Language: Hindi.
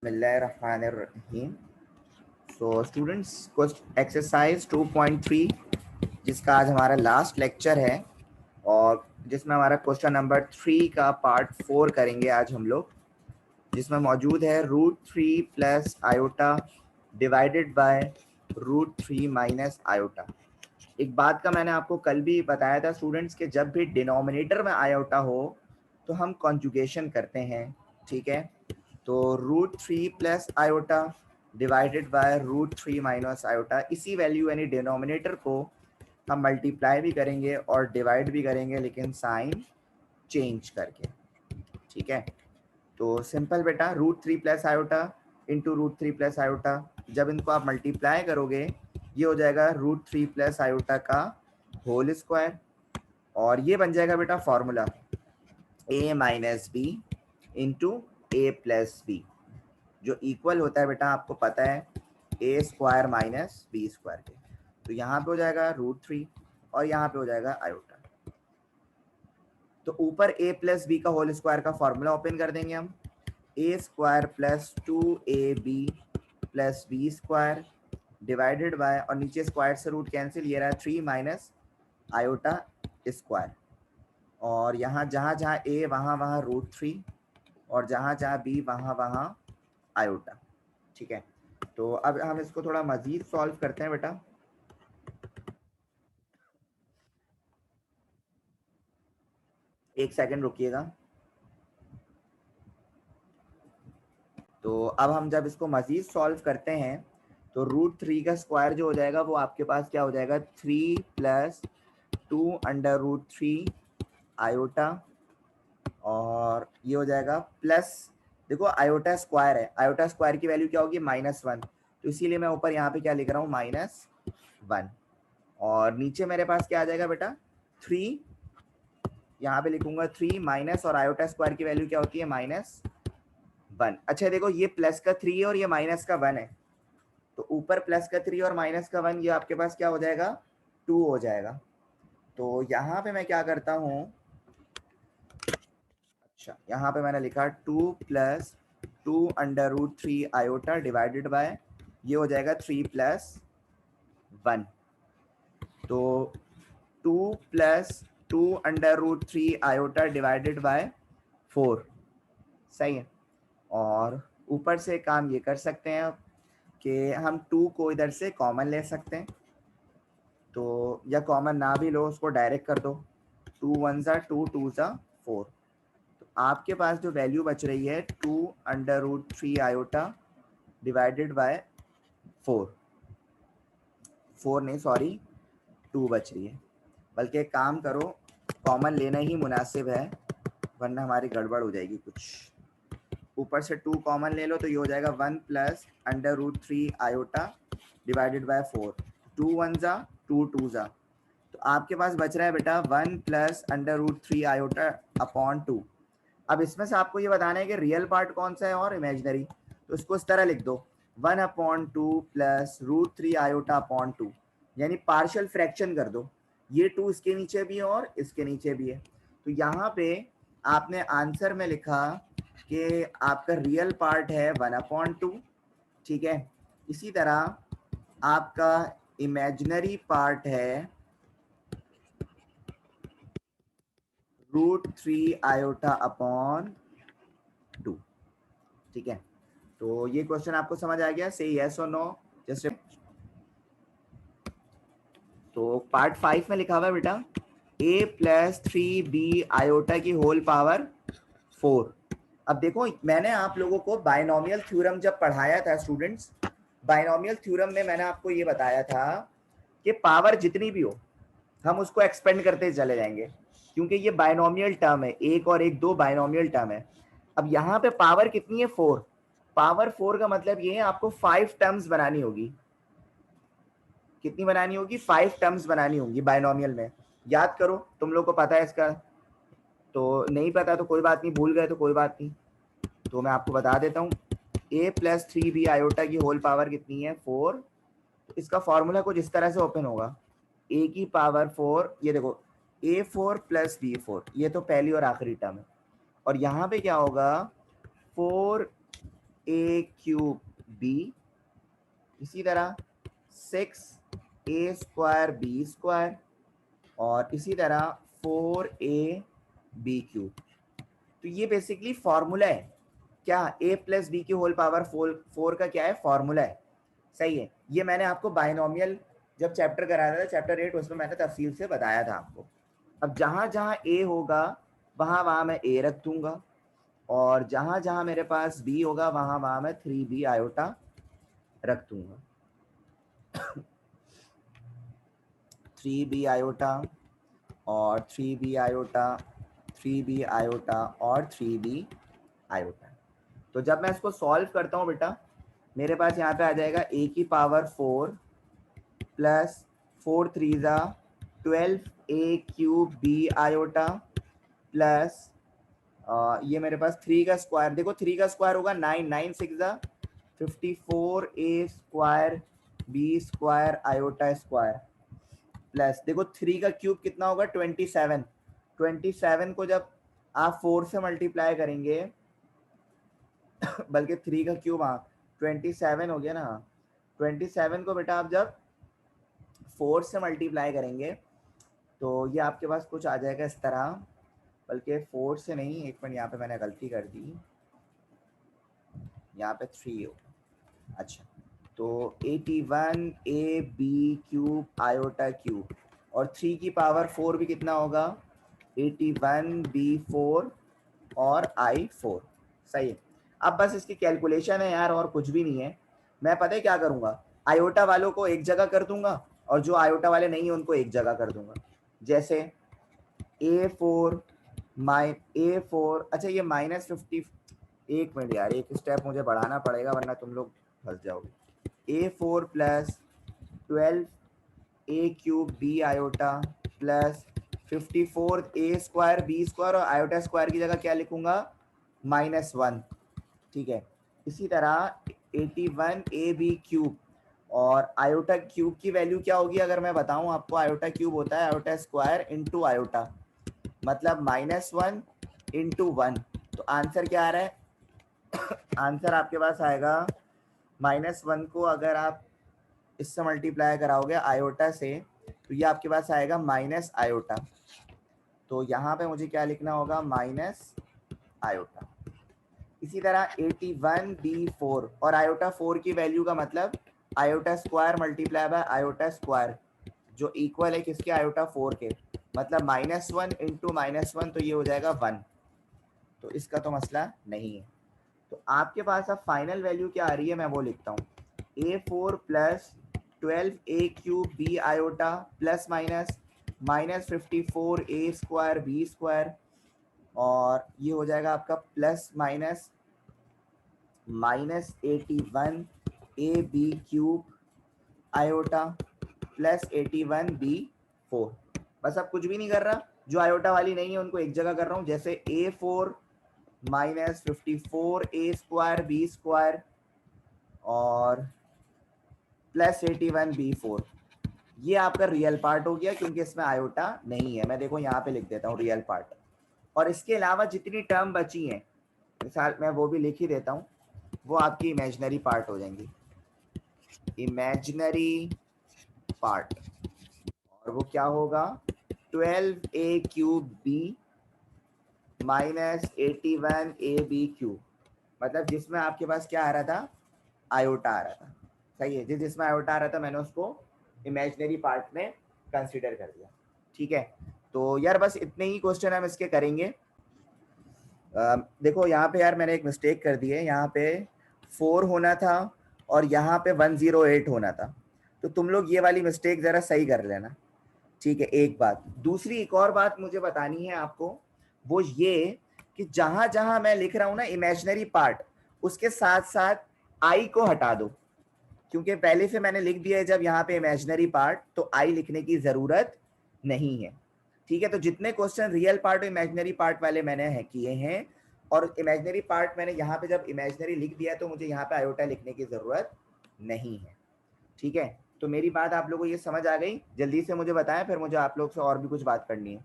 बिस्मिल्लाहिर्रहमानिर्रहीम। सो स्टूडेंट्स, एक्सरसाइज 2.3 जिसका आज हमारा लास्ट लेक्चर है और जिसमें हमारा क्वेश्चन नंबर 3 का पार्ट 4 करेंगे आज हम लोग, जिसमें मौजूद है √3 plus iota divided by √3 minus iota. एक बात का मैंने आपको कल भी बताया था स्टूडेंट्स कि जब भी डिनोमिनेटर में आयोटा हो तो हम कॉन्जुगेशन करते हैं, ठीक है। तो √3 plus iota divided by √3 minus iota, इसी वैल्यू यानी डिनोमिनेटर को हम मल्टीप्लाई भी करेंगे और डिवाइड भी करेंगे, लेकिन साइन चेंज करके, ठीक है। तो सिंपल बेटा, √3 plus iota into √3 plus iota, जब इनको आप मल्टीप्लाई करोगे ये हो जाएगा √3 प्लस आयोटा का होल स्क्वायर, और ये बन जाएगा बेटा formula a minus B into A plus B, जो इक्वल होता है बेटा आपको पता है A square minus B square के। तो यहाँ पे हो जाएगा √3 और यहाँ पे हो जाएगा आयोटा। तो ऊपर a प्लस बी का होल स्क्वायर का फॉर्मूला ओपन कर देंगे हम, A square plus 2ab plus B square divided by, और नीचे स्क्वायर से रूट कैंसिल, ये रहा 3 माइनस आयोटा स्क्वायर, और यहाँ जहाँ जहाँ a वहाँ वहाँ √3 और जहाँ जहाँ b वहाँ वहाँ आयोटा, ठीक है। तो अब हम इसको थोड़ा मजीद सॉल्व करते हैं बेटा। एक सेकंड रुकिएगा। तो अब हम जब इसको मजीद सॉल्व करते हैं तो √3 का स्क्वायर जो हो जाएगा वो आपके पास क्या हो जाएगा, 3 प्लस 2√3 आयोटा, और ये हो जाएगा प्लस, देखो आयोटा स्क्वायर है, आयोटा स्क्वायर की वैल्यू क्या होगी, -1, तो इसीलिए मैं ऊपर यहाँ पे क्या लिख रहा हूँ, -1, और नीचे मेरे पास क्या आ जाएगा बेटा 3, यहाँ पे लिखूंगा 3 माइनस, और आयोटा स्क्वायर की वैल्यू क्या होती है, -1। अच्छा देखो, ये प्लस का 3 है और ये माइनस का 1 है, तो ऊपर प्लस का 3 और माइनस का 1, ये आपके पास क्या हो जाएगा, 2 हो जाएगा। तो यहाँ पे मैं क्या करता हूँ, अच्छा यहाँ पे मैंने लिखा 2 प्लस 2√3 आयोटा डिवाइडेड बाय, ये हो जाएगा 3 प्लस 1, तो 2 प्लस 2√3 आयोटा डिवाइडेड बाय 4, सही है। और ऊपर से काम ये कर सकते हैं कि हम 2 को इधर से कॉमन ले सकते हैं, तो या कॉमन ना भी लो, उसको डायरेक्ट कर दो, 2 1 ज़ा 2 2 ज़ा 4, तो आपके पास जो वैल्यू बच रही है 2√3 आयोटा डिवाइडेड बाय 4 नहीं सॉरी 2 बच रही है, बल्कि एक काम करो, कॉमन लेना ही मुनासिब है वरना हमारी गड़बड़ हो जाएगी कुछ। ऊपर से 2 कॉमन ले लो तो ये हो जाएगा 1 प्लस √3 आयोटा डिवाइडेड बाय 4, 2 1 ज़ा 2 2 ज़ा, तो आपके पास बच रहा है बेटा 1 प्लस √3 आयोटा अपॉन 2। अब इसमें से आपको ये बताना है कि रियल पार्ट कौन सा है और इमेजिनरी, तो इसको इस तरह लिख दो 1/2 प्लस √3 आयोटा अपॉन 2, यानी पार्शियल फ्रैक्शन कर दो, ये 2 इसके नीचे भी है और इसके नीचे भी है। तो यहाँ पे आपने आंसर में लिखा कि आपका रियल पार्ट है 1/2, ठीक है। इसी तरह आपका इमेजिनरी पार्ट है √3 आयोटा अपॉन 2, ठीक है। तो ये क्वेश्चन आपको समझ आ गया, से यस और नो जस्ट। तो पार्ट 5 में लिखा हुआ है बेटा a प्लस 3b आयोटा की होल पावर 4। अब देखो, मैंने आप लोगों को बायनोमियल थ्योरम जब पढ़ाया था स्टूडेंट्स, बायनोमियल थ्योरम में मैंने आपको ये बताया था कि पावर जितनी भी हो हम उसको एक्सपेंड करते चले जाएंगे, क्योंकि ये बायनोमियल टर्म है, 1 और 1 2 बायनोमियल टर्म है। अब यहाँ पे पावर कितनी है, 4, पावर 4 का मतलब ये है आपको 5 टर्म्स बनानी होगी। कितनी बनानी होगी, 5 टर्म्स बनानी होंगी बायनोमियल में। याद करो, तुम लोग को पता है इसका, तो नहीं पता तो कोई बात नहीं, भूल गए तो कोई बात नहीं, तो मैं आपको बता देता हूँ। a प्लस 3b आयोटा की होल पावर कितनी है, 4। तो इसका फॉर्मूला कुछ इस तरह से ओपन होगा, a की पावर 4, ये देखो a4 प्लस b4, ये तो पहली और आखिरी टर्म है, और यहाँ पे क्या होगा 4 ए क्यूब बी, इसी तरह 6a स्क्वायर बी स्क्वायर, और इसी तरह 4ab क्यूब। तो ये बेसिकली फॉर्मूला है क्या, a प्लस बी की होल पावर 4 का क्या है फॉर्मूला है, सही है। ये मैंने आपको बाइनोमियल जब चैप्टर कराया था, चैप्टर 8, उसमें मैंने तफसील से बताया था आपको। अब जहाँ जहाँ a होगा वहाँ वहाँ मैं a रख दूंगा, और जहाँ जहाँ मेरे पास b होगा वहाँ वहाँ मैं 3b आयोटा रख दूंगा। 3b आयोटा और 3b आयोटा, 3b आयोटा और 3b आयोटा। तो जब मैं इसको सॉल्व करता हूँ बेटा, मेरे पास यहाँ पे आ जाएगा a की पावर 4 प्लस 4 3 ज़ा 12a cube b iota plus ये मेरे पास 3 का स्क्वायर, देखो 3 का स्क्वायर होगा 9, 9 6 ज़ा 54a square b square iota square plus देखो 3 का क्यूब कितना होगा 27, 27 को जब आप 4 से मल्टीप्लाई करेंगे बल्कि 3 का क्यूब, हाँ 27 हो गया ना, 27 को बेटा आप जब 4 से मल्टीप्लाई करेंगे तो ये आपके पास कुछ आ जाएगा इस तरह, बल्कि 4 से नहीं, एक मिनट यहाँ पे मैंने गलती कर दी, यहाँ पे 3 हो, अच्छा तो 81ab क्यूब आयोटा क्यूब, और 3 की पावर 4 भी कितना होगा 81b4 और i4, सही है। अब बस इसकी कैलकुलेशन है यार, और कुछ भी नहीं है। मैं पता है क्या करूँगा, आयोटा वालों को एक जगह कर दूंगा और जो आयोटा वाले नहीं है उनको एक जगह कर दूंगा। जैसे a4 a4, अच्छा ये -50, एक मिनट यार, एक स्टेप मुझे बढ़ाना पड़ेगा वरना तुम लोग फंस जाओगे। a4 plus 12a cube b iota plus 54a square b square, और आयोटा स्क्वायर की जगह क्या लिखूंगा -1, ठीक है। इसी तरह 81ab क्यूब, और आयोटा क्यूब की वैल्यू क्या होगी अगर मैं बताऊं आपको, आयोटा क्यूब होता है आयोटा स्क्वायर इंटू आयोटा, मतलब -1 इंटू 1। तो आंसर क्या आ रहा है आंसर आपके पास आएगा -1 को अगर आप इससे मल्टीप्लाई कराओगे आयोटा से तो ये आपके पास आएगा माइनस आयोटा, तो यहाँ पे मुझे क्या लिखना होगा माइनस आयोटा। इसी तरह 81b4, और आयोटा 4 की वैल्यू का मतलब iota square multiply by iota square, जो इक्वल है किसके आयोटा 4 के, मतलब -1 इंटू -1, तो ये हो जाएगा 1। तो इसका तो मसला नहीं है। तो आपके पास अब फाइनल वैल्यू क्या आ रही है मैं वो लिखता हूँ, a4 plus 12a cube b iota plus minus -54a square b square, और ये हो जाएगा आपका plus minus -81ab cube iota plus 81b4। बस अब कुछ भी नहीं कर रहा, जो आयोटा वाली नहीं है उनको एक जगह कर रहा हूँ, जैसे a4 -54a square b square और प्लस 81b4। ये आपका रियल पार्ट हो गया क्योंकि इसमें आयोटा नहीं है। मैं देखो यहाँ पे लिख देता हूँ रियल पार्ट, और इसके अलावा जितनी टर्म बची हैं मिसाल मैं वो भी लिख ही देता हूँ, वो आपकी इमेजिनरी पार्ट हो जाएंगी, इमेजिनरी पार्ट। और वो क्या होगा 12a cube b minus 81ab cube, मतलब जिसमें आपके पास क्या आ रहा था आयोटा आ रहा था, सही है। जिसमें आयोटा आ रहा था मैंने उसको इमेजिनरी पार्ट में कंसीडर कर दिया, ठीक है। तो यार बस इतने ही क्वेश्चन हम इसके करेंगे। देखो यहाँ पे यार मैंने एक मिस्टेक कर दी है, यहाँ पे 4 होना था और यहाँ पे 108 होना था, तो तुम लोग ये वाली मिस्टेक ज़रा सही कर लेना, ठीक है। एक बात, दूसरी एक और बात मुझे बतानी है आपको, वो ये कि जहां जहां मैं लिख रहा हूं ना इमेजिनरी पार्ट, उसके साथ साथ आई को हटा दो, क्योंकि पहले से मैंने लिख दिया है जब यहाँ पे इमेजिनरी पार्ट तो आई लिखने की जरूरत नहीं है, ठीक है। तो जितने क्वेश्चन रियल पार्ट और इमेजिनरी पार्ट वाले मैंने किए हैं, और इमेजिनरी पार्ट मैंने यहाँ पे जब इमेजिनरी लिख दिया तो मुझे यहाँ पे आयोटा लिखने की जरूरत नहीं है, ठीक है। तो मेरी बात आप लोगों को ये समझ आ गई, जल्दी से मुझे बताएं, फिर मुझे आप लोग से और भी कुछ बात करनी है।